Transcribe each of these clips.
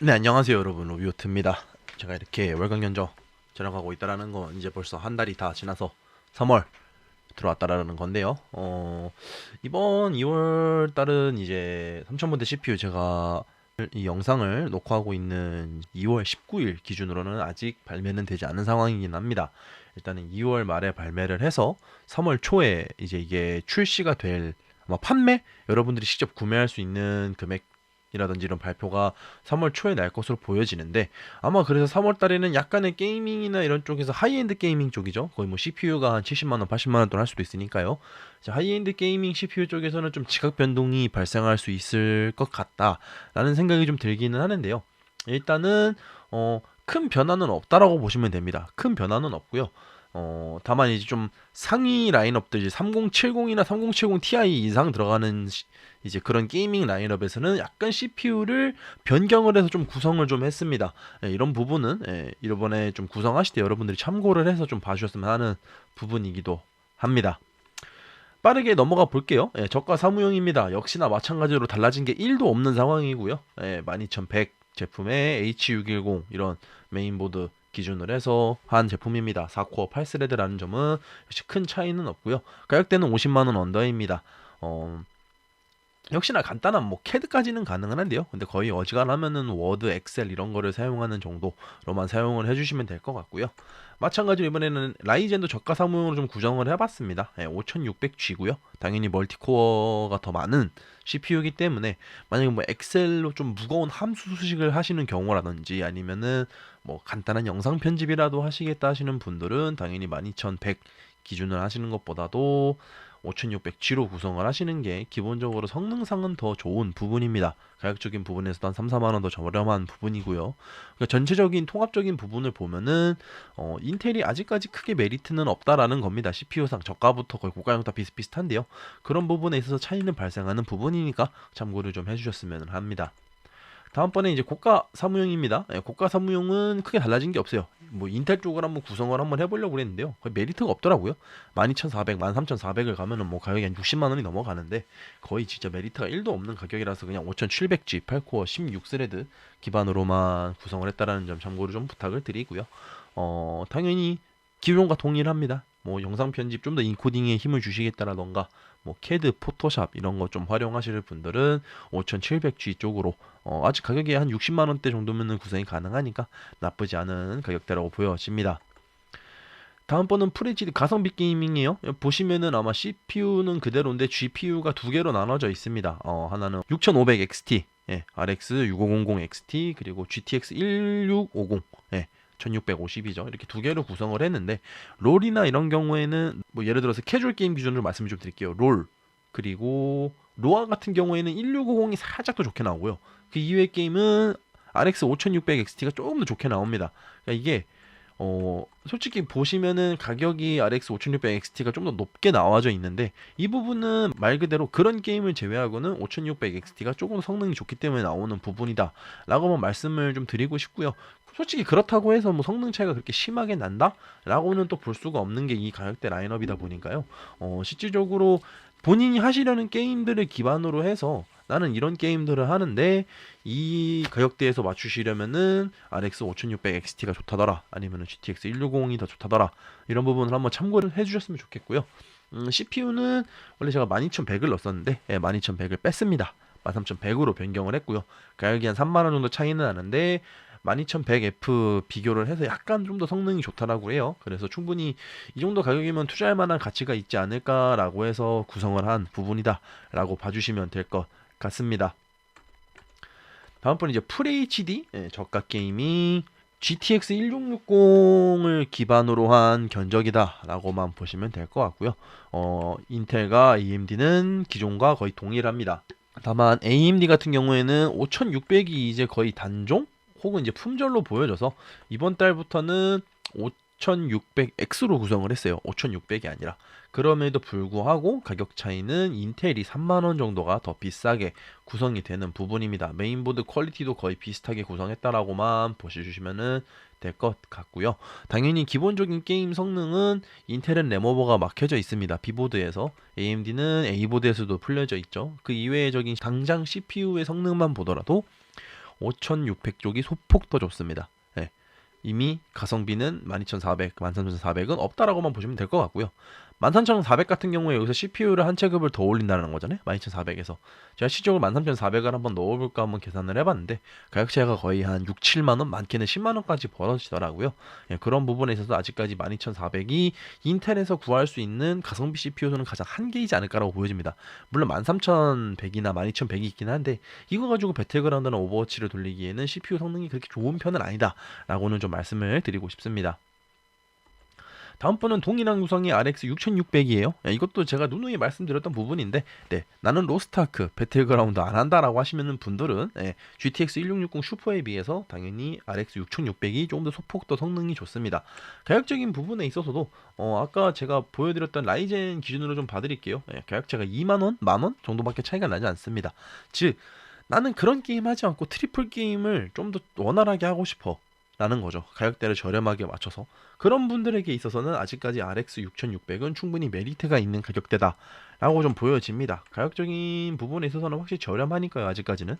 네, 안녕하세요 여러분, 로비오트입니다. 제가 이렇게 월간 견적 촬영하고 있다라는 건 이제 벌써 한 달이 다 지나서 3월 들어왔다라는 건데요. 이번 2월 달은 이제 3000번대 CPU 제가 이 영상을 녹화하고 있는 2월 19일 기준으로는 아직 발매는 되지 않은 상황이긴 합니다. 일단은 2월 말에 발매를 해서 3월 초에 이제 이게 출시가 될, 아마 판매? 여러분들이 직접 구매할 수 있는 금액이라든지 이런 발표가 3월 초에 날 것으로 보여지는데, 아마 그래서 3월 달에는 약간의 게이밍이나 이런 쪽에서 하이엔드 게이밍 쪽이죠. 거의 뭐 CPU가 한 70만원, 80만원 돈 할 수도 있으니까요. 자, 하이엔드 게이밍 CPU 쪽에서는 좀 지각 변동이 발생할 수 있을 것 같다라는 생각이 좀 들기는 하는데요. 일단은 큰 변화는 없다라고 보시면 됩니다. 큰 변화는 없고요. 다만 이제 좀 상위 라인업들, 이제 3070이나 3070 Ti 이상 들어가는 이제 그런 게이밍 라인업에서는 약간 CPU를 변경을 해서 좀 구성을 좀 했습니다. 예, 이런 부분은 이번에 좀 구성하실 때 여러분들이 참고를 해서 좀 봐주셨으면 하는 부분이기도 합니다. 빠르게 넘어가 볼게요. 예, 저가 사무용입니다. 역시나 마찬가지로 달라진 게 1도 없는 상황이고요. 12100 제품의 H610 이런 메인보드 기준으로 해서 한 제품입니다. 4코어 8스레드라는 점은 역시 큰 차이는 없고요. 가격대는 50만원 언더입니다. 역시나 간단한 뭐 CAD까지는 가능은 한데요. 근데 거의 어지간하면은 워드, 엑셀 이런 거를 사용하는 정도로만 사용을 해주시면 될 것 같고요. 마찬가지로 이번에는 라이젠도 저가 사무용으로 좀 구성을 해봤습니다. 5600G고요. 당연히 멀티코어가 더 많은 CPU이기 때문에 만약에 뭐 엑셀로 좀 무거운 함수 수식을 하시는 경우라든지 아니면은 뭐 간단한 영상 편집이라도 하시겠다 하시는 분들은 당연히 12100 기준을 하시는 것보다도 5600G로 구성을 하시는 게 기본적으로 성능상은 더 좋은 부분입니다. 가격적인 부분에서도 한 3, 4만원 더 저렴한 부분이고요. 그러니까 전체적인 통합적인 부분을 보면은 인텔이 아직까지 크게 메리트는 없다라는 겁니다. CPU상 저가부터 거의 고가형 다 비슷비슷한데요. 그런 부분에 있어서 차이는 발생하는 부분이니까 참고를 좀 해주셨으면 합니다. 다음번에 이제 고가 사무용입니다. 고가 사무용은 크게 달라진 게 없어요. 뭐 인텔 쪽을 한번 구성을 한번 해보려고 그랬는데요. 거의 메리트가 없더라고요. 12400, 13400을 가면은 뭐 가격이 한 60만 원이 넘어가는데 거의 진짜 메리트가 1도 없는 가격이라서 그냥 5700G 8코어 16스레드 기반으로만 구성을 했다라는 점 참고로 좀 부탁을 드리고요. 당연히 기존과 동일합니다. 뭐 영상 편집 좀 더 인코딩에 힘을 주시겠다라던가 뭐 캐드, 포토샵 이런 거 좀 활용하실 분들은 5700G 쪽으로 아직 가격이 한 60만 원대 정도면은 구성이 가능하니까 나쁘지 않은 가격대라고 보여집니다. 다음 번은 FHD 가성비 게이밍이에요. 보시면은 아마 CPU는 그대로인데 GPU가 두 개로 나눠져 있습니다. 하나는 6500XT, RX 6500 XT 그리고 GTX 1650, 1650이죠. 이렇게 두 개로 구성을 했는데 롤이나 이런 경우에는 뭐 예를 들어서 캐주얼 게임 기준으로 말씀을 좀 드릴게요. 롤 그리고 로아 같은 경우에는 1650이 살짝 더 좋게 나오고요. 그 이외의 게임은 RX 5600 XT가 조금 더 좋게 나옵니다. 그러니까 이게 솔직히 보시면은 가격이 RX 5600 XT가 좀 더 높게 나와져 있는데 이 부분은 말 그대로 그런 게임을 제외하고는 5600 XT가 조금 성능이 좋기 때문에 나오는 부분이다 라고만 말씀을 좀 드리고 싶고요. 솔직히 그렇다고 해서 뭐 성능 차이가 그렇게 심하게 난다? 라고는 또 볼 수가 없는 게 이 가격대 라인업이다 보니까요. 실질적으로 본인이 하시려는 게임들을 기반으로 해서 나는 이런 게임들을 하는데 이 가격대에서 맞추시려면은 RX 5600 XT가 좋다더라 아니면은 GTX 160이 더 좋다더라 이런 부분을 한번 참고를 해주셨으면 좋겠고요. CPU는 원래 제가 12100을 넣었었는데 12100을 뺐습니다. 13100으로 변경을 했고요. 가격이 한 3만원 정도 차이는 나는데 12100F 비교를 해서 약간 좀 더 성능이 좋다라고 해요. 그래서 충분히 이 정도 가격이면 투자할 만한 가치가 있지 않을까라고 해서 구성을 한 부분이다 라고 봐주시면 될 것 같습니다. 다음번 이제 FHD 저가 게임이 GTX 1660을 기반으로 한 견적이다 라고만 보시면 될 것 같고요. 인텔과 AMD는 기존과 거의 동일합니다. 다만 AMD 같은 경우에는 5600이 이제 거의 단종 혹은 이제 품절로 보여져서 이번 달부터는 5600X로 구성을 했어요. 5600이 아니라. 그럼에도 불구하고 가격 차이는 인텔이 3만원 정도가 더 비싸게 구성이 되는 부분입니다. 메인보드 퀄리티도 거의 비슷하게 구성했다라고만 보셔주시면 될 것 같고요. 당연히 기본적인 게임 성능은 인텔은 램오버가 막혀져 있습니다. B보드에서. AMD는 A보드에서도 풀려져 있죠. 그 이외적인 당장 CPU의 성능만 보더라도 5600쪽이 소폭 더 좋습니다. 네. 이미 가성비는 12400, 13400은 없다라고만 보시면 될 것 같고요. 13400 같은 경우에 여기서 CPU를 한 체급을 더 올린다는 거잖아요. 12400에서. 제가 실적으로 13400을 한번 넣어볼까 한번 계산을 해봤는데 가격 차이가 거의 한 6, 7만원, 많게는 10만원까지 벌어지더라고요. 예, 그런 부분에 있어서 아직까지 12400이 인텔에서 구할 수 있는 가성비 CPU는 가장 한계이지 않을까라고 보여집니다. 물론 13100이나 12100이 있긴 한데 이거 가지고 배틀그라운드나 오버워치를 돌리기에는 CPU 성능이 그렇게 좋은 편은 아니다 라고는 좀 말씀을 드리고 싶습니다. 다음 분은 동일한 구성의 RX 6600이에요. 이것도 제가 누누이 말씀드렸던 부분인데, 네, 나는 로스트아크 배틀그라운드 안 한다라고 하시는 분들은 GTX 1660 슈퍼에 비해서 당연히 RX 6600이 조금 더 소폭 더 성능이 좋습니다. 가격적인 부분에 있어서도 아까 제가 보여드렸던 라이젠 기준으로 좀 봐드릴게요. 가격차가 2만원, 만원 정도밖에 차이가 나지 않습니다. 즉 나는 그런 게임 하지 않고 트리플 게임을 좀 더 원활하게 하고 싶어 라는 거죠. 가격대를 저렴하게 맞춰서. 그런 분들에게 있어서는 아직까지 RX 6600은 충분히 메리트가 있는 가격대다 라고 좀 보여집니다. 가격적인 부분에 있어서는 확실히 저렴하니까요. 아직까지는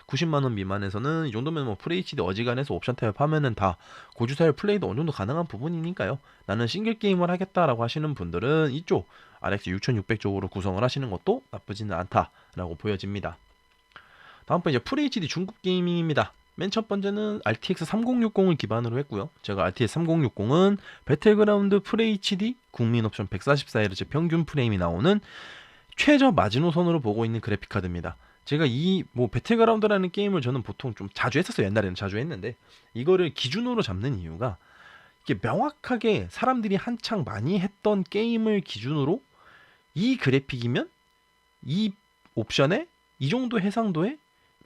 90만원 미만에서는 이 정도면 뭐 FHD 어지간해서 옵션 타협하면은 다 고주사율 플레이도 어느 정도 가능한 부분이니까요. 나는 싱글 게임을 하겠다라고 하시는 분들은 이쪽 RX 6600 쪽으로 구성을 하시는 것도 나쁘지는 않다라고 보여집니다. 다음 번 이제 FHD 중급 게이밍입니다. 맨 첫 번째는 RTX 3060을 기반으로 했고요. 제가 RTX 3060은 배틀그라운드 FHD 국민 옵션 144Hz 평균 프레임이 나오는 최저 마지노선으로 보고 있는 그래픽 카드입니다. 제가 이 배틀그라운드라는 게임을 저는 보통 좀 자주 했었어요. 옛날에는 자주 했는데 이거를 기준으로 잡는 이유가 이게 명확하게 사람들이 한창 많이 했던 게임을 기준으로 이 그래픽이면 이 옵션에 이 정도 해상도에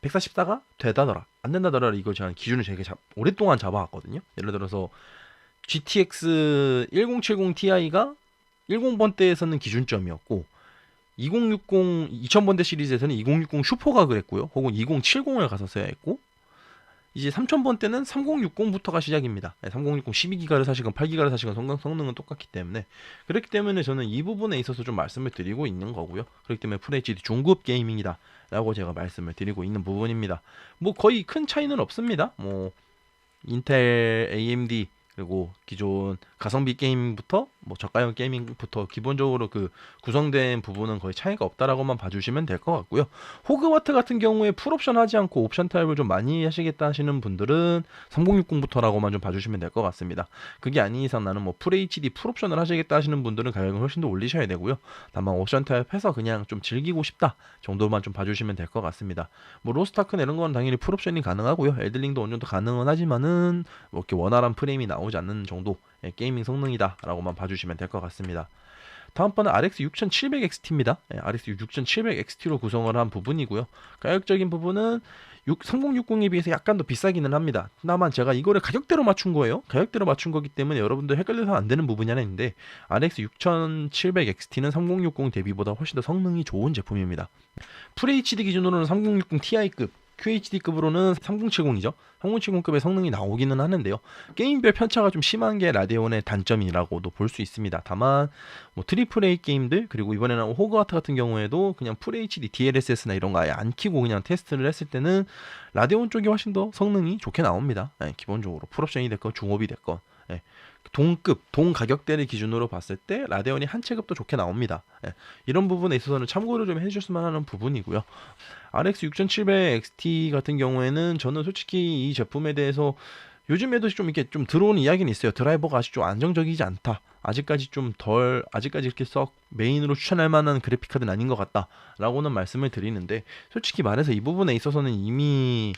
144가 되다더라 안 된다더라 이거 제가 기준을 되게 오랫동안 잡아왔거든요. 예를 들어서 GTX 1070 Ti가 10번대에서는 기준점이었고 2060 2000번대 시리즈에서는 2060 슈퍼가 그랬고요. 혹은 2070을 갔었어야 했고 이제 3000번대는 3060부터가 시작입니다. 3060 12기가를 사시건 8기가를 사시건 성능은 똑같기 때문에 그렇기 때문에 저는 이 부분에 있어서 좀 말씀을 드리고 있는 거고요. 그렇기 때문에 FHD 중급 게이밍이다 라고 제가 말씀을 드리고 있는 부분입니다. 뭐 거의 큰 차이는 없습니다. 뭐 인텔, AMD 그리고 기존 가성비 게임부터 뭐 저가형 게이밍부터 기본적으로 그 구성된 부분은 거의 차이가 없다라고만 봐주시면 될 것 같고요. 호그와트 같은 경우에 풀옵션 하지 않고 옵션 타입을 좀 많이 하시겠다 하시는 분들은 3060부터라고만 좀 봐주시면 될 것 같습니다. 그게 아닌 이상 나는 뭐 FHD 풀옵션을 하시겠다 하시는 분들은 가격을 훨씬 더 올리셔야 되고요. 다만 옵션 타입 해서 그냥 좀 즐기고 싶다 정도만 좀 봐주시면 될 것 같습니다. 뭐 로스트아크 이런 건 당연히 풀옵션이 가능하고요. 엘들링도 어느 정도 가능은 하지만은 뭐 이렇게 원활한 프레임이 나오지 않는 정도 게이밍 성능이다 라고만 봐주시면 될 것 같습니다. 다음번은 RX 6700XT입니다. RX 6700XT로 구성을 한 부분이고요. 가격적인 부분은 3060에 비해서 약간 더 비싸기는 합니다. 다만 제가 이거를 가격대로 맞춘 거예요. 가격대로 맞춘 거기 때문에 여러분들 헷갈려서 안 되는 부분이 하나 있는데 RX 6700XT는 3060 대비보다 훨씬 더 성능이 좋은 제품입니다. FHD 기준으로는 3060 Ti급 QHD급으로는 3070이죠. 3070급의 성능이 나오기는 하는데요. 게임별 편차가 좀 심한 게 라데온의 단점이라고도 볼 수 있습니다. 다만 뭐 트리플 A 게임들 그리고 이번에 나온 호그와트 같은 경우에도 그냥 FHD DLSS나 이런 거 아예 안 키고 그냥 테스트를 했을 때는 라데온 쪽이 훨씬 더 성능이 좋게 나옵니다. 기본적으로 풀옵션이 됐건 중옵이 됐건 동급, 동 가격대를 기준으로 봤을 때 라데온이 한 체급 더 좋게 나옵니다. 이런 부분에 있어서는 참고를 좀 해주셨으면 하는 부분이고요. RX 6700XT 같은 경우에는 저는 솔직히 이 제품에 대해서 요즘에도 좀 이렇게 좀 들어오는 이야기는 있어요. 드라이버가 아직 좀 안정적이지 않다. 아직까지 이렇게 썩 메인으로 추천할 만한 그래픽 카드는 아닌 것 같다. 라고는 말씀을 드리는데 솔직히 말해서 이 부분에 있어서는 이미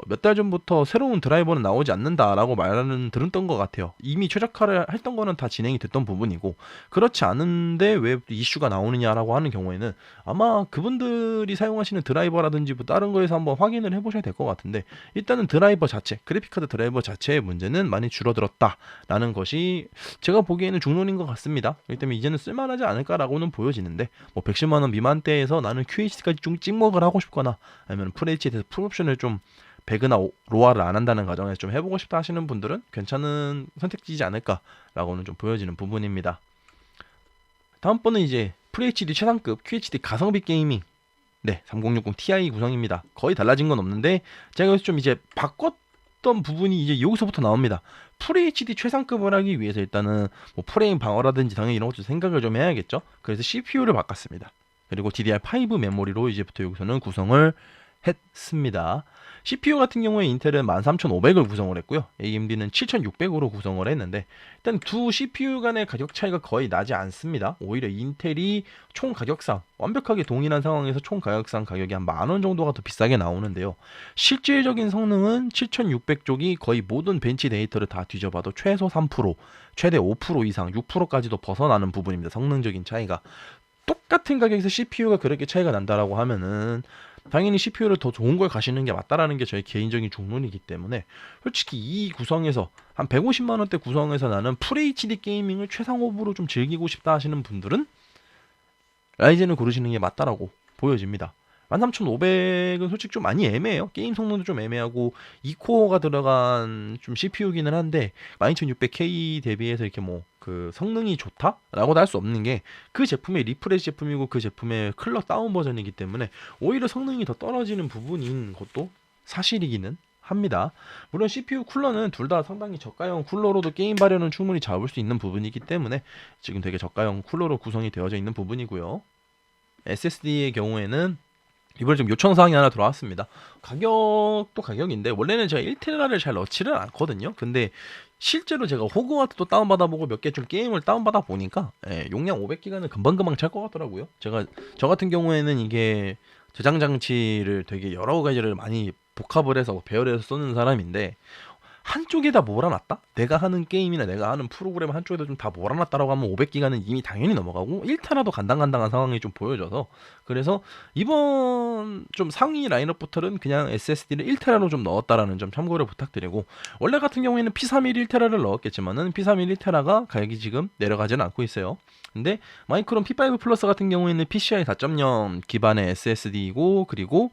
몇 달 전부터 새로운 드라이버는 나오지 않는다라고 말하는 들었던 것 같아요. 이미 최적화를 했던 거는 다 진행이 됐던 부분이고, 그렇지 않은데 왜 이슈가 나오느냐라고 하는 경우에는 아마 그분들이 사용하시는 드라이버라든지 뭐 다른 거에서 한번 확인을 해보셔야 될 것 같은데, 일단은 드라이버 자체, 그래픽카드 드라이버 자체의 문제는 많이 줄어들었다라는 것이 제가 보기에는 중론인 것 같습니다. 그렇기 때문에 이제는 쓸만하지 않을까라고는 보여지는데, 뭐 110만 원 미만대에서 나는 QHD까지 좀 찍먹을 하고 싶거나 아니면 FHD에서 풀옵션을 좀 배그나 로아를 안 한다는 가정에서 좀 해보고 싶다 하시는 분들은 괜찮은 선택지이지 않을까라고는 좀 보여지는 부분입니다. 다음번은 이제 FHD 최상급 QHD 가성비 게이밍, 네, 3060 Ti 구성입니다. 거의 달라진 건 없는데 제가 여기서 좀 이제 바꿨던 부분이 이제 여기서부터 나옵니다. FHD 최상급을 하기 위해서 일단은 뭐 프레임 방어라든지 당연히 이런 것도 생각을 좀 해야겠죠. 그래서 CPU를 바꿨습니다. 그리고 DDR5 메모리로 이제부터 여기서는 구성을 했습니다. CPU 같은 경우에 인텔은 13500을 구성을 했고요. AMD는 7600으로 구성을 했는데, 일단 두 CPU 간의 가격 차이가 거의 나지 않습니다. 오히려 인텔이 총 가격상 완벽하게 동일한 상황에서 총 가격상 가격이 한 10,000원 정도가 더 비싸게 나오는데요. 실질적인 성능은 7600쪽이 거의 모든 벤치 데이터를 다 뒤져봐도 최소 3%, 최대 5% 이상, 6%까지도 벗어나는 부분입니다. 성능적인 차이가. 똑같은 가격에서 CPU가 그렇게 차이가 난다라고 하면은 당연히 CPU를 더 좋은 걸 가시는 게 맞다라는 게 저의 개인적인 중론이기 때문에, 솔직히 이 구성에서 한 150만 원대 구성에서 나는 FHD 게이밍을 최상업으로 좀 즐기고 싶다 하시는 분들은 라이젠을 고르시는 게 맞다라고 보여집니다. 13500은 솔직히 좀 많이 애매해요. 게임 성능도 좀 애매하고 2코어가 들어간 좀 CPU기는 한데 12600K 대비해서 이렇게 뭐 그 성능이 좋다라고도 할 수 없는 게 그 제품의 리프레시 제품이고 그 제품의 클럭 다운 버전이기 때문에 오히려 성능이 더 떨어지는 부분인 것도 사실이기는 합니다. 물론 CPU 쿨러는 둘 다 상당히 저가형 쿨러로도 게임 발열은 충분히 잡을 수 있는 부분이기 때문에 지금 되게 저가형 쿨러로 구성이 되어져 있는 부분이고요. SSD의 경우에는 이번에 좀 요청사항이 하나 들어왔습니다. 가격도 가격인데 원래는 제가 1테라를 잘 넣지를 않거든요. 근데 실제로 제가 호그와트도 다운받아보고 몇 개 좀 게임을 다운받아 보니까 용량 500기가는 금방금방 찰 것 같더라고요. 저 같은 경우에는 이게 저장 장치를 되게 여러 가지를 많이 복합을 해서 배열해서 쓰는 사람인데, 한쪽에다 몰아놨다? 내가 하는 게임이나 내가 하는 프로그램 한쪽에다 좀 다 몰아놨다라고 하면 500기가는 이미 당연히 넘어가고 1테라도 간당간당한 상황이 좀 보여져서, 그래서 이번 좀 상위 라인업부터는 그냥 SSD를 1테라로 좀 넣었다라는 점 참고를 부탁드리고, 원래 같은 경우에는 P31 1테라를 넣었겠지만은 P31 1테라가 가격이 지금 내려가지는 않고 있어요. 근데 마이크론 P5 플러스 같은 경우에는 PCI 4.0 기반의 SSD이고, 그리고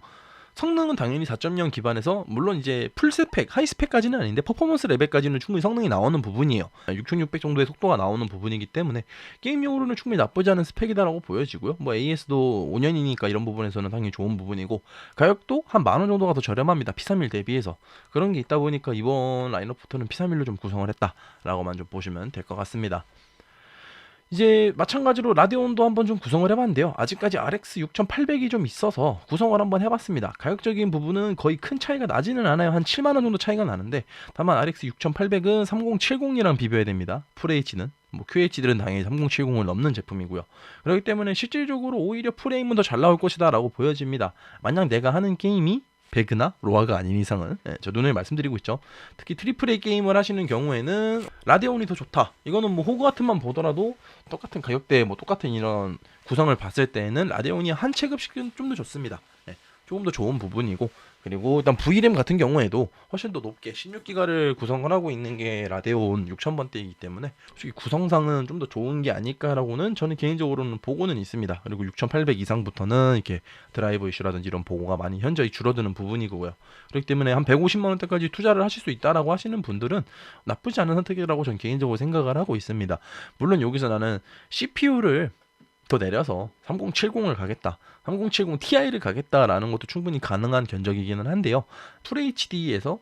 성능은 당연히 4.0 기반에서 물론 이제 풀스펙, 하이스펙까지는 아닌데 퍼포먼스 레벨까지는 충분히 성능이 나오는 부분이에요. 6600 정도의 속도가 나오는 부분이기 때문에 게임용으로는 충분히 나쁘지 않은 스펙이다라고 보여지고요. 뭐 AS도 5년이니까 이런 부분에서는 당연히 좋은 부분이고, 가격도 한 10,000원 정도가 더 저렴합니다. P31 대비해서. 그런 게 있다 보니까 이번 라인업부터는 P31로 좀 구성을 했다라고만 좀 보시면 될 것 같습니다. 이제 마찬가지로 라데온도 한번 좀 구성을 해봤는데요. 아직까지 RX 6800이 좀 있어서 구성을 한번 해봤습니다. 가격적인 부분은 거의 큰 차이가 나지는 않아요. 한 7만원 정도 차이가 나는데, 다만 RX 6800은 3070이랑 비교해야 됩니다. FHD는 뭐 QHD는 당연히 3070을 넘는 제품이고요. 그렇기 때문에 실질적으로 오히려 프레임은 더 잘 나올 것이다 라고 보여집니다. 만약 내가 하는 게임이 배그나 로아가 아닌 이상은, 저 눈을 말씀드리고 있죠. 특히 트리플 A 게임을 하시는 경우에는 라데온이 더 좋다. 이거는 뭐 호그와트만 보더라도 똑같은 가격대에 뭐 똑같은 이런 구성을 봤을 때는 라데온이 한 체급씩은 좀 더 좋습니다. 조금 더 좋은 부분이고, 그리고 일단 VRAM 같은 경우에도 훨씬 더 높게 16기가를 구성을 하고 있는 게 라데온 6000번대이기 때문에 솔직히 구성상은 좀 더 좋은 게 아닐까라고는 저는 개인적으로는 보고는 있습니다. 그리고 6800 이상부터는 이렇게 드라이버 이슈라든지 이런 보고가 많이 현저히 줄어드는 부분이고요. 그렇기 때문에 한 150만 원대까지 투자를 하실 수 있다라고 하시는 분들은 나쁘지 않은 선택이라고 저는 개인적으로 생각을 하고 있습니다. 물론 여기서 나는 CPU를 더 내려서 3070을 가겠다, 3070 Ti를 가겠다라는 것도 충분히 가능한 견적이기는 한데요. FHD에서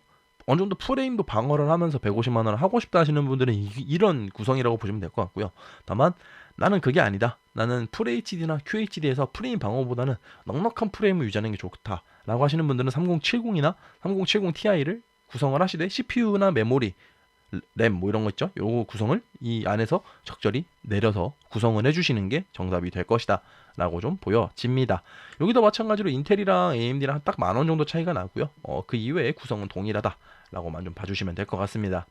어느 정도 프레임도 방어를 하면서 150만 원을 하고 싶다 하시는 분들은 이런 구성이라고 보시면 될 것 같고요. 다만 나는 그게 아니다, 나는 FHD나 QHD에서 프레임 방어보다는 넉넉한 프레임을 유지하는 게 좋다라고 하시는 분들은 3070이나 3070 Ti를 구성을 하시되 CPU나 메모리 램 뭐 이런 거 있죠. 요거 구성을 이 안에서 적절히 내려서 구성을 해주시는 게 정답이 될 것이다 라고 좀 보여집니다. 여기도 마찬가지로 인텔이랑 AMD랑 딱 10,000원 정도 차이가 나고요. 그 이외의 구성은 동일하다 라고만 좀 봐주시면 될 것 같습니다.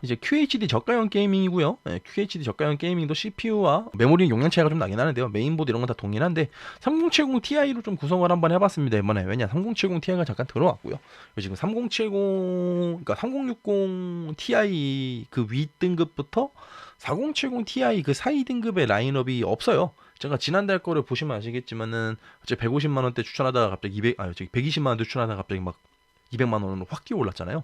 이제 QHD 저가형 게이밍이고요. QHD 저가형 게이밍도 CPU와 메모리 용량 차이가 좀 나긴 하는데요. 메인보드 이런 건 다 동일한데 3070 Ti로 좀 구성을 한번 해봤습니다. 이번에 왜냐 3070 Ti가 잠깐 들어왔고요. 지금 3070 그러니까 3060 Ti 그 위 등급부터 4070 Ti 그 사이 등급의 라인업이 없어요. 제가 지난달 거를 보시면 아시겠지만은 150만 원대 추천하다가 갑자기 120만 원대 추천하다가 갑자기 막 200만 원으로 확 뛰어 올랐잖아요.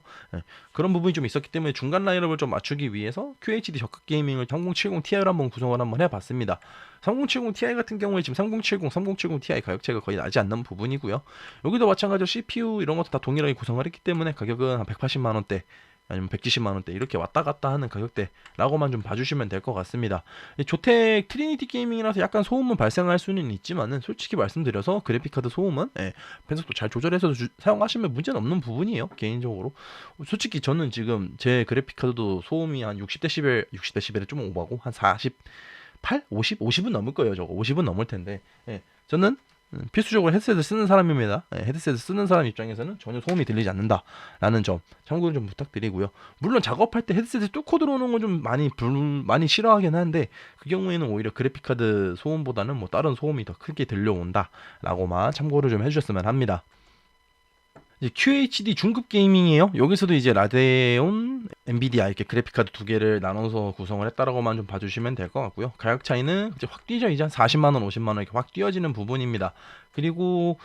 그런 부분이 좀 있었기 때문에 중간 라인업을 좀 맞추기 위해서 QHD 저가 게이밍을 3070 Ti로 한번 구성을 한번 해봤습니다. 3070 Ti 같은 경우에 지금 3070 Ti 가격 차이가 거의 나지 않는 부분이고요. 여기도 마찬가지로 CPU 이런 것도 다 동일하게 구성을 했기 때문에 가격은 한 180만 원대 아니면 170만 원대 이렇게 왔다 갔다 하는 가격대라고만 좀 봐주시면 될 것 같습니다. 조텍 트리니티 게이밍이라서 약간 소음은 발생할 수는 있지만은 솔직히 말씀드려서 그래픽카드 소음은 변속도 잘 조절해서 사용하시면 문제는 없는 부분이에요. 개인적으로 솔직히 저는 지금 제 그래픽카드도 소음이 한 60dB에 좀 오버하고 한 48, 50은 넘을 거예요. 저거 50은 넘을 텐데 저는 필수적으로 헤드셋을 쓰는 사람입니다. 헤드셋을 쓰는 사람 입장에서는 전혀 소음이 들리지 않는다라는 점 참고를 좀 부탁드리고요. 물론 작업할 때 헤드셋에 뚫고 들어오는 건 좀 많이 싫어하긴 한데 그 경우에는 오히려 그래픽카드 소음보다는 뭐 다른 소음이 더 크게 들려온다라고만 참고를 좀 해주셨으면 합니다. 이제 QHD 중급 게이밍이에요. 여기서도 이제 라데온, 엔비디아 이렇게 그래픽카드 두 개를 나눠서 구성을 했다라고만 좀 봐주시면 될 것 같고요. 가격 차이는 이제 확 뛰죠. 이제 한 40만 원, 50만 원 이렇게 확 뛰어지는 부분입니다. 그리고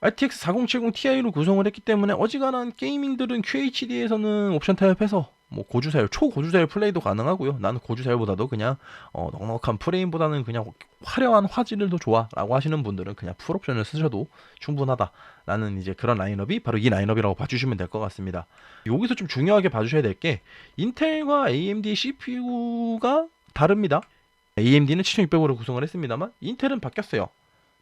RTX 4070 Ti로 구성을 했기 때문에 어지간한 게이밍들은 QHD에서는 옵션 타협해서 뭐 고주사율, 초고주사율 플레이도 가능하고요. 나는 고주사율보다도 그냥 넉넉한 프레임보다는 그냥 화려한 화질을 더 좋아라고 하시는 분들은 그냥 풀옵션을 쓰셔도 충분하다라는 이제 그런 라인업이 바로 이 라인업이라고 봐주시면 될 것 같습니다. 여기서 좀 중요하게 봐주셔야 될 게 인텔과 AMD CPU가 다릅니다. AMD는 7600으로 구성을 했습니다만 인텔은 바뀌었어요.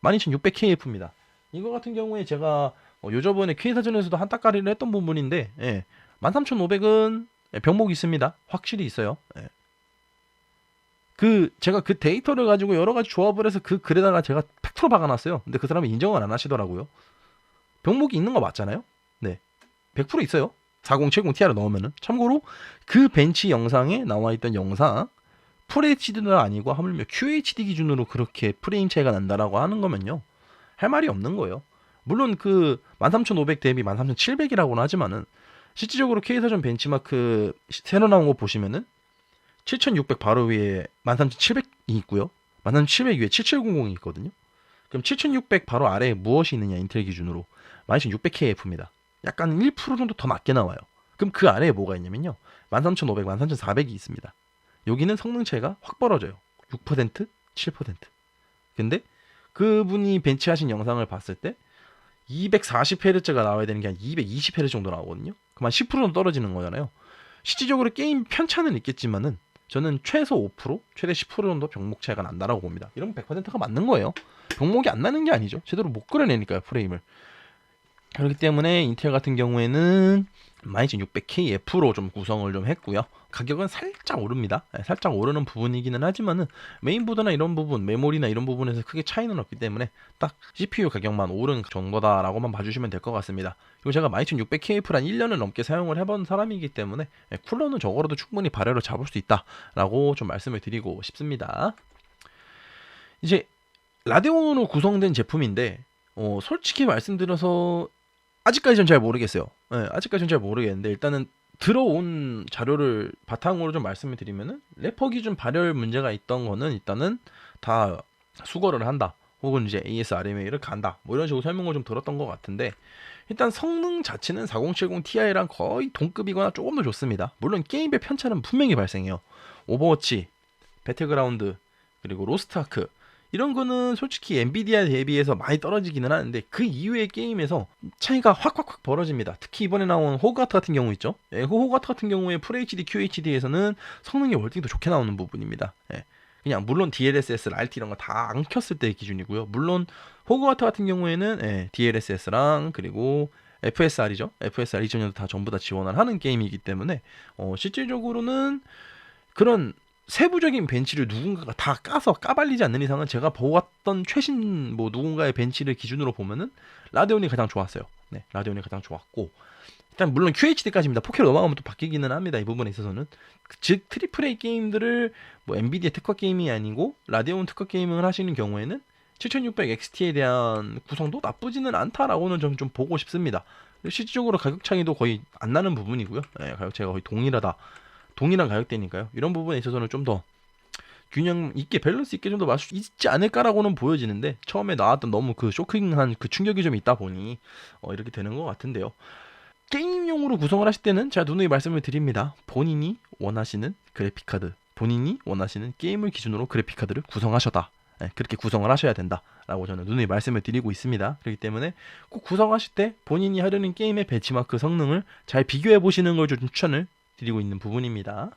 12600KF입니다. 이거 같은 경우에 제가 요저번에 K사전에서도 한 따까리를 했던 부분인데 13500은 병목이 있습니다. 확실히 있어요. 제가 그 데이터를 가지고 여러 가지 조합을 해서 그 글에다가 제가 팩트로 박아놨어요. 근데 그 사람이 인정을 안 하시더라고요. 병목이 있는 거 맞잖아요. 네, 100% 있어요. 4070 Ti를 넣으면은. 참고로 그 벤치 영상에 나와있던 영상 FHD도 아니고 하물며 QHD 기준으로 그렇게 프레임 차이가 난다라고 하는 거면요, 할 말이 없는 거예요. 물론 그 13500 대비 13700이라고는 하지만은 실질적으로 K사전 벤치마크 새로 나온 거 보시면은 7600 바로 위에 13700이 있고요. 13700 위에 7700이 있거든요. 그럼 7600 바로 아래에 무엇이 있느냐 인텔 기준으로 12600KF입니다. 약간 1% 정도 더 낮게 나와요. 그럼 그 아래에 뭐가 있냐면요, 13500, 13400이 있습니다. 여기는 성능 차이가 확 벌어져요. 6%, 7%. 근데 그분이 벤치하신 영상을 봤을 때 240Hz가 나와야 되는 게 한 220Hz 정도 나오거든요. 그만 10%는 떨어지는 거잖아요. 실질적으로 게임 편차는 있겠지만은 저는 최소 5%, 최대 10% 정도 병목 차이가 난다라고 봅니다. 이러면 100%가 맞는 거예요. 병목이 안 나는 게 아니죠. 제대로 못 그려내니까요, 프레임을. 그렇기 때문에 인텔 같은 경우에는 12600KF로 좀 구성을 좀 했고요. 가격은 살짝 오릅니다. 살짝 오르는 부분이기는 하지만은 메인보드나 이런 부분, 메모리나 이런 부분에서 크게 차이는 없기 때문에 딱 CPU 가격만 오른 정도다라고만 봐주시면 될 것 같습니다. 그리고 제가 12600KF를 한 1년을 넘게 사용을 해본 사람이기 때문에 쿨러는 저거라도 충분히 발열을 잡을 수 있다라고 좀 말씀을 드리고 싶습니다. 이제 라데온으로 구성된 제품인데 솔직히 말씀드려서 아직까지 전 잘 모르겠어요. 아직까지 전 잘 모르겠는데 일단은 들어온 자료를 바탕으로 좀 말씀을 드리면은 래퍼 기준 발열 문제가 있던 거는 일단은 다 수거를 한다. 혹은 이제 ASRMA를 간다. 뭐 이런 식으로 설명을 좀 들었던 것 같은데 일단 성능 자체는 4070 Ti랑 거의 동급이거나 조금 더 좋습니다. 물론 게임의 편차는 분명히 발생해요. 오버워치, 배틀그라운드, 그리고 로스트아크 이런 거는 솔직히 엔비디아 대비해서 많이 떨어지기는 하는데 그 이외의 게임에서 차이가 확 벌어집니다. 특히 이번에 나온 호그와트 같은 경우 있죠. 호그와트 같은 경우에 FHD, QHD에서는 성능이 월등히 더 좋게 나오는 부분입니다. 그냥 물론 DLSS, RT 이런 거 다 안 켰을 때의 기준이고요. 물론 호그와트 같은 경우에는 DLSS랑 그리고 FSR이죠. FSR 2000년도 다 전부 다 지원을 하는 게임이기 때문에 실질적으로는 그런 세부적인 벤치를 누군가가 다 까서 까발리지 않는 이상은 제가 보았던 최신 뭐 누군가의 벤치를 기준으로 보면은 라데온이 가장 좋았어요. 네, 라데온이 가장 좋았고 일단 물론 QHD까지입니다. 4K로 넘어가면 또 바뀌기는 합니다. 이 부분에 있어서는 즉 트리플 A 게임들을 뭐 엔비디아 특화 게임이 아니고 라데온 특화 게이밍을 하시는 경우에는 7600 XT에 대한 구성도 나쁘지는 않다라고는 좀 보고 싶습니다. 실질적으로 가격 차이도 거의 안 나는 부분이고요. 네, 가격 차이가 거의 동일한 가격대니까요. 이런 부분에 있어서는 좀 더 균형 있게 밸런스 있게 좀 더 맞출 수 있지 않을까라고는 보여지는데 처음에 나왔던 너무 그 쇼킹한 그 충격이 좀 있다 보니 이렇게 되는 것 같은데요. 게임용으로 구성을 하실 때는 제가 누누이 말씀을 드립니다. 본인이 원하시는 그래픽카드, 본인이 원하시는 게임을 기준으로 그래픽카드를 구성하셔다. 네, 그렇게 구성을 하셔야 된다라고 저는 누누이 말씀을 드리고 있습니다. 그렇기 때문에 꼭 구성하실 때 본인이 하려는 게임의 벤치마크 성능을 잘 비교해 보시는 걸 좀 추천을 드리고 있는 부분입니다.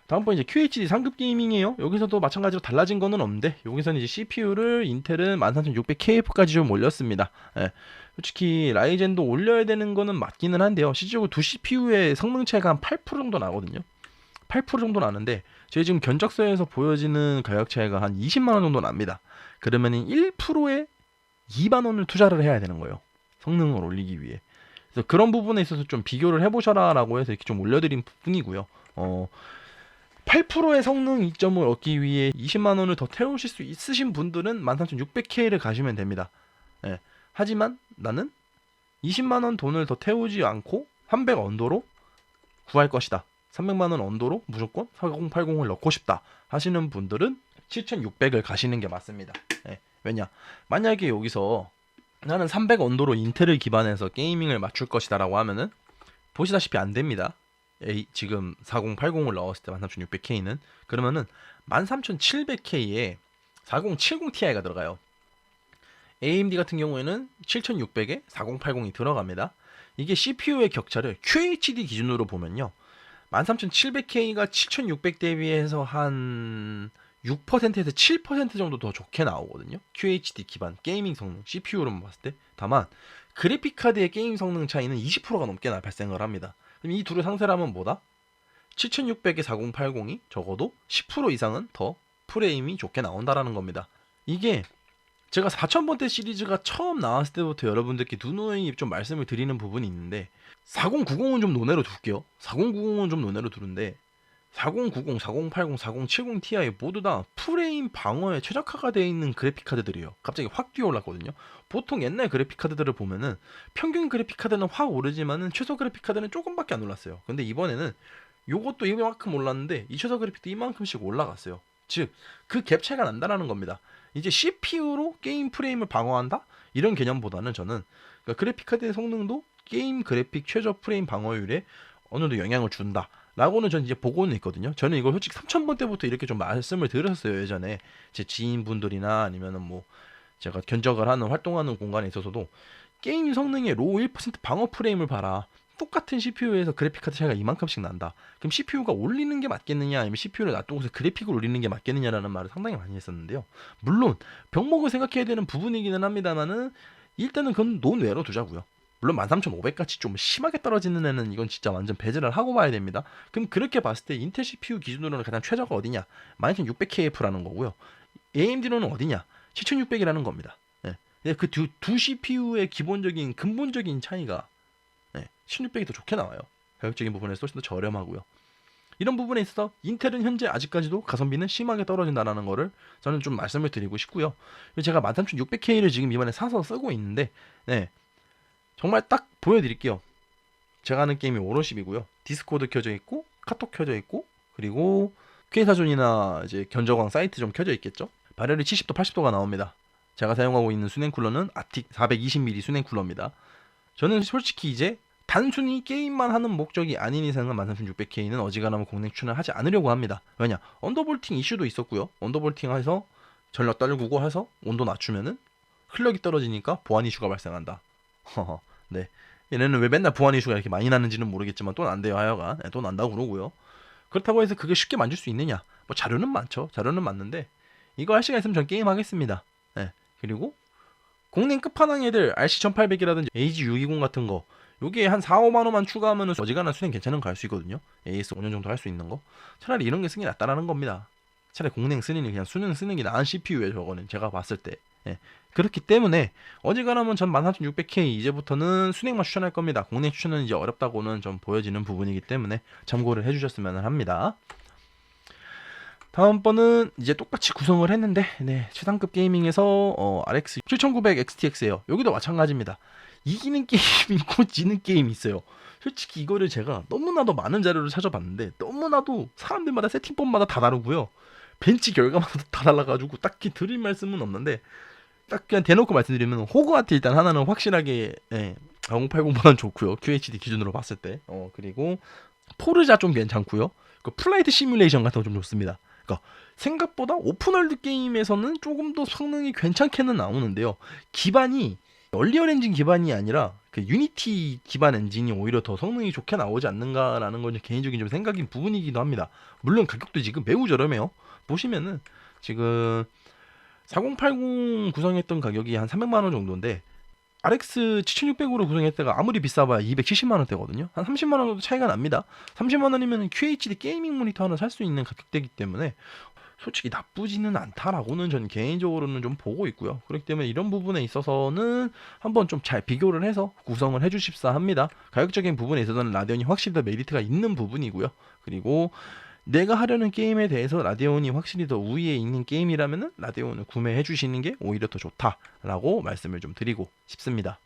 다음번 이제 QHD 상급 게이밍이에요. 여기서도 마찬가지로 달라진 거는 없는데 여기서는 이제 CPU를 인텔은 13600KF까지 좀 올렸습니다. 예. 솔직히 라이젠도 올려야 되는 거는 맞기는 한데요. 실제로 두 CPU의 성능 차이가 한 8% 정도 나거든요. 8% 정도 나는데 저희 지금 견적서에서 보여지는 가격 차이가 한 20만 원 정도 납니다. 그러면 1%에 2만 원을 투자를 해야 되는 거예요. 성능을 올리기 위해. 그래서 그런 부분에 있어서 좀 비교를 해보셔라라고 해서 이렇게 좀 올려드린 부분이고요. 8%의 성능 이점을 얻기 위해 20만 원을 더 태우실 수 있으신 분들은 13600K를 가시면 됩니다. 예. 하지만 나는 20만 원 돈을 더 태우지 않고 300 언더로 구할 것이다. 300만 원 언더로 무조건 4080을 넣고 싶다 하시는 분들은 7600을 가시는 게 맞습니다. 예. 왜냐? 만약에 여기서 나는 300 언더로 인텔을 기반해서 게이밍을 맞출 것이다라고 하면은 보시다시피 안 됩니다. 지금 4080을 넣었을 때 13600K는 그러면은 13700K에 4070Ti가 들어가요. AMD 같은 경우에는 7600에 4080이 들어갑니다. 이게 CPU의 격차를 QHD 기준으로 보면요. 13700K가 7600 대비해서 한 6%에서 7% 정도 더 좋게 나오거든요. QHD 기반 게이밍 성능 CPU로만 봤을 때. 다만 그래픽 카드의 게임 성능 차이는 20%가 넘게 발생을 합니다. 그럼 이 둘을 상쇄를 하면 뭐다? 7600의 4080이 적어도 10% 이상은 더 프레임이 좋게 나온다라는 겁니다. 이게 제가 4000번대 시리즈가 처음 나왔을 때부터 여러분들께 누누이 좀 말씀을 드리는 부분이 있는데 4090은 좀 논외로 둘게요. 4090은 좀 논외로 두는데 4090, 4080, 4070 Ti 모두 다 프레임 방어에 최적화가 되어 있는 그래픽 카드들이에요. 갑자기 확 뛰어올랐거든요. 보통 옛날 그래픽 카드들을 보면은 평균 그래픽 카드는 확 오르지만은 최소 그래픽 카드는 조금밖에 안 올랐어요. 근데 이번에는 요것도 이만큼 올랐는데 이 최소 그래픽도 이만큼씩 올라갔어요. 즉 그 갭 차이가 난다라는 겁니다. 이제 CPU로 게임 프레임을 방어한다? 이런 개념보다는 저는 그러니까 그래픽 카드의 성능도 게임 그래픽 최저 프레임 방어율에 어느 정도 영향을 준다. 라고는 전 이제 보고는 있거든요. 저는 이걸 솔직히 3000번 때부터 이렇게 좀 말씀을 드렸어요. 예전에 제 지인분들이나 아니면은 뭐 제가 견적을 하는 활동하는 공간에 있어서도 게임 성능의 로우 1% 방어 프레임을 봐라. 똑같은 CPU에서 그래픽카드 차이가 이만큼씩 난다. 그럼 CPU가 올리는 게 맞겠느냐 아니면 CPU를 놔두고서 그래픽을 올리는 게 맞겠느냐라는 말을 상당히 많이 했었는데요. 물론 병목을 생각해야 되는 부분이기는 합니다만은 일단은 그건 논외로 두자고요. 물론 13500같이 좀 심하게 떨어지는 애는 이건 진짜 완전 배제를 하고 봐야 됩니다. 그럼 그렇게 봤을 때 인텔 CPU 기준으로는 가장 최저가 어디냐? 12600KF라는 거고요. AMD로는 어디냐? 7600이라는 겁니다. 네. 그 두 CPU의 기본적인 근본적인 차이가 1600이 더 좋게 나와요. 가격적인 부분에서 훨씬 더 저렴하고요. 이런 부분에 있어서 인텔은 현재 아직까지도 가성비는 심하게 떨어진다는 거를 저는 좀 말씀을 드리고 싶고요. 제가 13600K를 지금 이번에 사서 쓰고 있는데 정말 딱 보여드릴게요. 제가 하는 게임이 오롯십이고요. 디스코드 켜져 있고 카톡 켜져 있고 그리고 K사전이나 이제 견적왕 사이트 좀 켜져 있겠죠. 발열이 70도 80도가 나옵니다. 제가 사용하고 있는 수냉 쿨러는 아틱 420mm 수냉 쿨러입니다. 저는 솔직히 이제 단순히 게임만 하는 목적이 아닌 이상은 13600K는 어지간하면 공랭 추천을 하지 않으려고 합니다. 왜냐? 언더볼팅 이슈도 있었고요. 언더볼팅 해서 전력 떨구고 해서 온도 낮추면은 흘력이 떨어지니까 보안 이슈가 발생한다. 네. 얘네는 왜 맨날 보안 이슈가 이렇게 많이 나는지는 모르겠지만 또 난대요 하여간. 또 난다고 그러고요. 그렇다고 해서 그게 쉽게 만질 수 있느냐? 뭐 자료는 많죠. 자료는 많는데 이거 할 시간 있으면 전 게임 하겠습니다. 네. 그리고 공랭 끝판왕 애들 RC 1800이라든지 AG 620 같은 거 요게 한 4, 5만 원만 추가하면 어지간한 수행 괜찮은 거 갈 수 있거든요. AS 5년 정도 할 수 있는 거. 차라리 이런 게 쓰는 게 낫다라는 겁니다. 차라리 공랭 쓰느니 그냥 수능 쓰는 게 나은 CPU에 저거는 제가 봤을 때. 예. 그렇기 때문에 어지간하면 전 13600K 이제부터는 순행만 추천할 겁니다. 공랭 추천은 이제 어렵다고는 좀 보여지는 부분이기 때문에 참고를 해주셨으면 합니다. 다음번은 이제 똑같이 구성을 했는데 최상급 게이밍에서 RX 7900 XTX예요. 여기도 마찬가지입니다. 이기는 게임이 있고 지는 게임이 있어요. 솔직히 이거를 제가 너무나도 많은 자료를 찾아봤는데 너무나도 사람들마다 세팅법마다 다 다르고요. 벤치 결과마다 다 달라가지고 딱히 드릴 말씀은 없는데 딱 그냥 대놓고 말씀드리면 호그와트 일단 하나는 확실하게 4080보다는 좋고요. QHD 기준으로 봤을 때 그리고 포르자 좀 괜찮고요. 그 플라이트 시뮬레이션 같은 거 좀 좋습니다. 그러니까 생각보다 오픈월드 게임에서는 조금 더 성능이 괜찮게는 나오는데요. 기반이 얼리얼 엔진 기반이 아니라 그 유니티 기반 엔진이 오히려 더 성능이 좋게 나오지 않는가라는 건 개인적인 좀 생각인 부분이기도 합니다. 물론 가격도 지금 매우 저렴해요. 보시면은 지금 4080 구성했던 가격이 한 300만 원 정도인데 RX 7600으로 구성했다가 아무리 비싸봐야 270만 원대거든요. 한 30만 원 정도 차이가 납니다. 30만 원이면 QHD 게이밍 모니터 하나 살 수 있는 가격대이기 때문에 솔직히 나쁘지는 않다라고는 전 개인적으로는 좀 보고 있고요. 그렇기 때문에 이런 부분에 있어서는 한번 좀 잘 비교를 해서 구성을 해주십사 합니다. 가격적인 부분에 있어서는 라데온이 확실히 더 메리트가 있는 부분이고요. 그리고 내가 하려는 게임에 대해서 라데온이 확실히 더 우위에 있는 게임이라면 라데온을 구매해 주시는 게 오히려 더 좋다라고 말씀을 좀 드리고 싶습니다.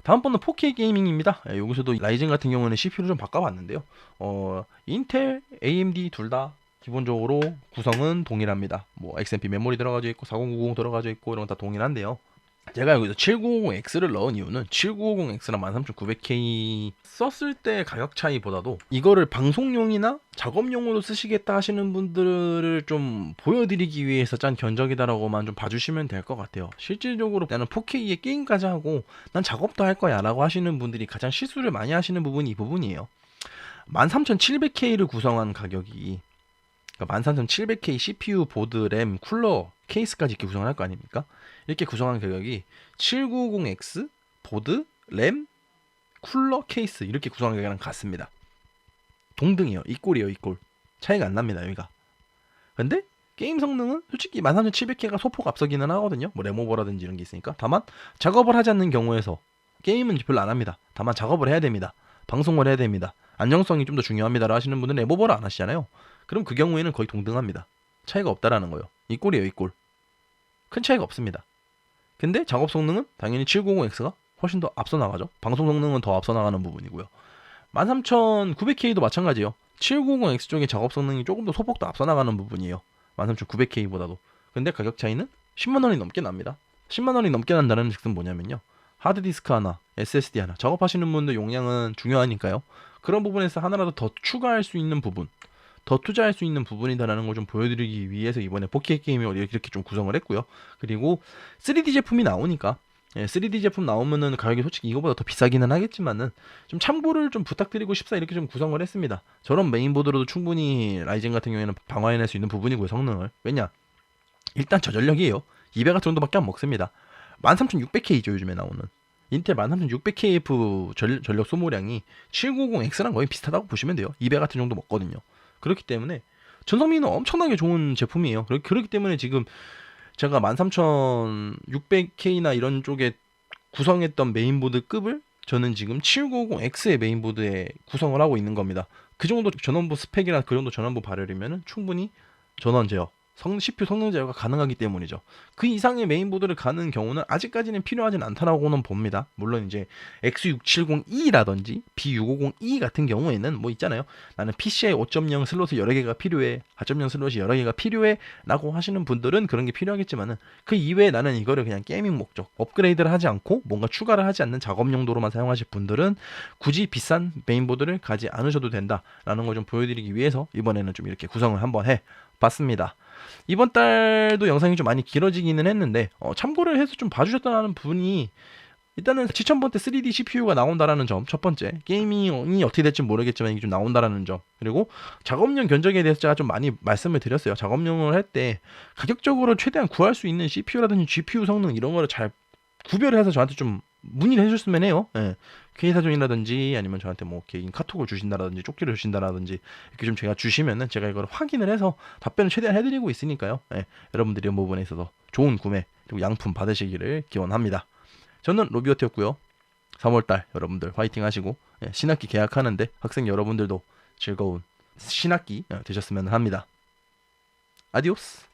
다음번은 4K 게이밍입니다. 여기서도 라이젠 같은 경우는 CPU를 좀 바꿔봤는데요. 인텔, AMD 둘 다 기본적으로 구성은 동일합니다. 뭐 XMP 메모리 들어가져 있고 4090 들어가져 있고 이런 건 다 동일한데요. 제가 여기서 7950X를 넣은 이유는 7950X랑 13900K 썼을 때 가격 차이보다도 이거를 방송용이나 작업용으로 쓰시겠다 하시는 분들을 좀 보여드리기 위해서 짠 견적이다라고만 좀 봐주시면 될 것 같아요. 실질적으로 나는 4K에 게임까지 하고 난 작업도 할 거야 라고 하시는 분들이 가장 실수를 많이 하시는 부분이 이 부분이에요. 13700K를 구성한 가격이 그러니까 13700K CPU, 보드, 램, 쿨러, 케이스까지 이렇게 구성을 할 거 아닙니까? 이렇게 구성한 가격이 790X, 보드, 램, 쿨러, 케이스 이렇게 구성한 가격이랑 같습니다. 동등이에요. 이꼴이에요. 이꼴. 차이가 안 납니다. 여기가. 근데 게임 성능은 솔직히 13700K가 소폭 앞서기는 하거든요. 뭐 램오버라든지 이런 게 있으니까. 다만 작업을 하지 않는 경우에서 게임은 별로 안 합니다. 다만 작업을 해야 됩니다. 방송을 해야 됩니다. 안정성이 좀 더 중요합니다라 하시는 분은 램오버를 안 하시잖아요. 그럼 그 경우에는 거의 동등합니다. 차이가 없다라는 거예요. 이꼴이에요. 이꼴. 큰 차이가 없습니다. 근데 작업 성능은 당연히 790X가 훨씬 더 앞서 나가죠. 방송 성능은 더 앞서 나가는 부분이고요. 13900K도 마찬가지예요. 790X 쪽의 작업 성능이 조금 더 소폭 더 앞서 나가는 부분이에요. 13900K보다도. 근데 가격 차이는 10만 원이 넘게 납니다. 10만 원이 넘게 난다는 뜻은 뭐냐면요. 하드디스크 하나, SSD 하나. 작업하시는 분들 용량은 중요하니까요. 그런 부분에서 하나라도 더 추가할 수 있는 부분, 더 투자할 수 있는 부분이다라는 걸 좀 보여드리기 위해서 이번에 4K 게임을 이렇게 좀 구성을 했고요. 그리고 3D 제품이 나오니까 3D 제품 나오면은 가격이 솔직히 이거보다 더 비싸기는 하겠지만은 좀 참고를 좀 부탁드리고 싶사 이렇게 좀 구성을 했습니다. 저런 메인보드로도 충분히 라이젠 같은 경우에는 방어해낼 수 있는 부분이고요. 성능을. 왜냐? 일단 저전력이에요. 200W 정도밖에 안 먹습니다. 13600K죠 요즘에 나오는. 인텔 13600KF 전력 소모량이 790X랑 거의 비슷하다고 보시면 돼요. 200W 정도 먹거든요. 그렇기 때문에 전성비는 엄청나게 좋은 제품이에요. 그렇기 때문에 지금 제가 13600K나 이런 쪽에 구성했던 메인보드 급을 저는 지금 7950X의 메인보드에 구성을 하고 있는 겁니다. 그 정도 전원부 스펙이나 그 정도 전원부 발열이면 충분히 전원 제어, CPU 성능 제어가 가능하기 때문이죠. 그 이상의 메인보드를 가는 경우는 아직까지는 필요하진 않다라고는 봅니다. 물론 이제 X670E라든지 B650E 같은 경우에는 뭐 있잖아요. 나는 PCIe 5.0 슬롯이 여러 개가 필요해, 4.0 슬롯이 여러 개가 필요해 라고 하시는 분들은 그런 게 필요하겠지만은 그 이외에 나는 이거를 그냥 게이밍 목적, 업그레이드를 하지 않고 뭔가 추가를 하지 않는 작업 용도로만 사용하실 분들은 굳이 비싼 메인보드를 가지 않으셔도 된다라는 걸 좀 보여드리기 위해서 이번에는 좀 이렇게 구성을 한번 해봤습니다. 이번 달도 영상이 좀 많이 길어지기는 했는데 참고를 해서 좀 봐주셨다는 분이 일단은 7000번대 3D CPU가 나온다라는 점 첫 번째, 게이밍이 어떻게 될지 모르겠지만 이게 좀 나온다라는 점, 그리고 작업용 견적에 대해서 제가 좀 많이 말씀을 드렸어요. 작업용을 할 때 가격적으로 최대한 구할 수 있는 CPU라든지 GPU 성능 이런 거를 잘 구별을 해서 저한테 좀 문의를 해주셨으면 해요. 예. 회의사정이라든지 아니면 저한테 뭐 개인 카톡을 주신다라든지 쪽지를 주신다라든지 이렇게 좀 제가 주시면은 제가 이걸 확인을 해서 답변을 최대한 해드리고 있으니까요. 예. 여러분들이 이 부분에 있어서 좋은 구매 그리고 양품 받으시기를 기원합니다. 저는 로비어트였고요. 3월달 여러분들 화이팅 하시고 신학기 계약하는데 학생 여러분들도 즐거운 신학기 되셨으면 합니다. 아디오스.